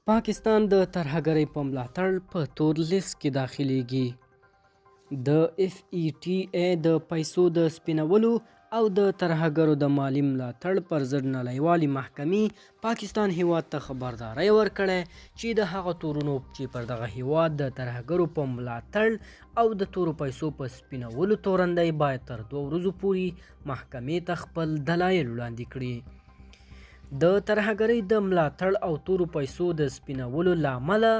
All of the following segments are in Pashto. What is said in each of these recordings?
پاکستان د ترهګرۍ په ملاتړ په تور لیست کې داخليږي. د اف ای ټی ای د پیسو د سپینولو او د ترهګرو د مالی ملاتړ پر ضد نړیوالې محکمې پاکستان هیواد ته خبرداری ورکړی چې د هغه تورونو چې پر دغه هیواد د ترهګرو په ملاتړ او د تورو پیسو په سپینولو تورنده باید تر 2 ورځو پورې محکمې ته خپل دلایل وړاندې کړي. د ترهګرۍ د ملاتړ او تورو پیسو د سپینولو له امله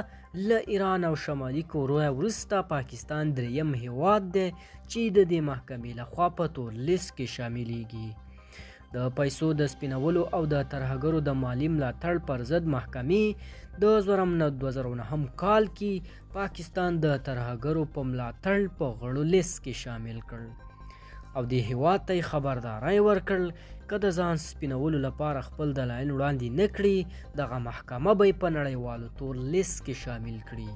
له ایران او شمالي کوریا وروسته پاکستان دریم هیواد دی چې د دې محکمې لخوا په تور لیست کې شاملیږي. د پیسو د سپینولو او د ترهګرو د مالی ملاتړ پر ضد محکمې د 2009 کال کې پاکستان د ترهګرو په ملاتړ په غړو لیست کې شامل کړ او د هیواد ته خبرداری ورکړ که د ځان سپینولو لپاره خپل دلایل وړاندې نه کړي دغه محکمه به په نړیوالو تور لیست کې شامل کړي.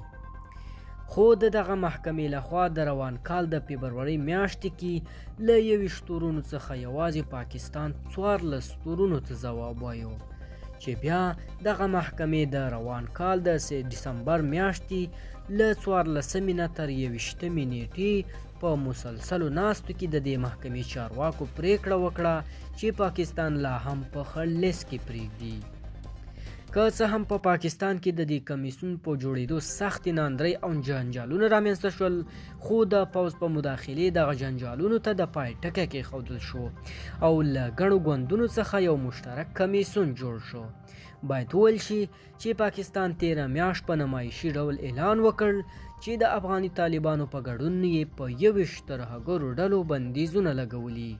خو د دغه محکمې لخوا د روان کال د فبرورۍ میاشتې کې له 21 تورونو څخه یوازې پاکستان 14 تورونو ته ځواب وایو چې بیا دغه محکمې د روان کال د دسمبر میاشتې له 14 نه تر 21 نیټې په مسلسلو ناستو کې د دې محکمې چارواکو پریکړه وکړه چې پاکستان لا هم په خړ لیست کې پرېږدي. که څه هم په پاکستان کې د دې کمیسیون په جوړېدو سختې ناندرۍ او جنجالونه رامنځته شول، خو د پوځ په مداخلې دغه جنجالونو ته د پای ټکی کېښودل شو او له ګڼو ګوندونو څخه یو مشترک کمیسیون جوړ شو. باید وویل شي چې پاکستان تیره میاشت په نمایشي ډول اعلان وکړ چې د افغاني طالبانو په ګډون یې په 21 ترهګرو ډلو بندیزونه لګولي،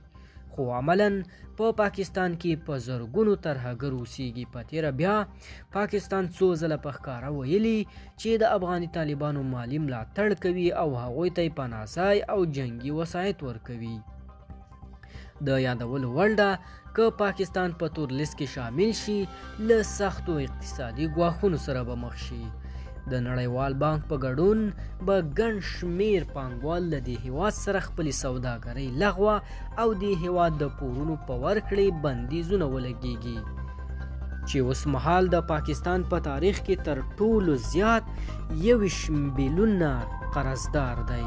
خو عملاً په پاکستان کې په زرګونو ترهګر اوسیږي. په تیره بیا پاکستان څو ځله په ښکاره ویلي چې د افغاني طالبانو مالی ملاتړ کوي او هغوی ته یې پناه ځای او جنگي وسایط ورکوي. د یادولو وړ ده که پاکستان په تور لیست کې شامل شي له سختو اقتصادي ګواښونو سره به مخ شي. د نړیوال بانک په ګډون به ګڼ شمیر پانګوال له دې هیواد سره خپلې سوداګرۍ لغوه او د هیواد د پورونو په ورکړې بندیزونه ولګیږي چې اوس مهال د پاکستان په تاریخ کې تر ټولو زیات 21 بیلیونه قرضدار دی.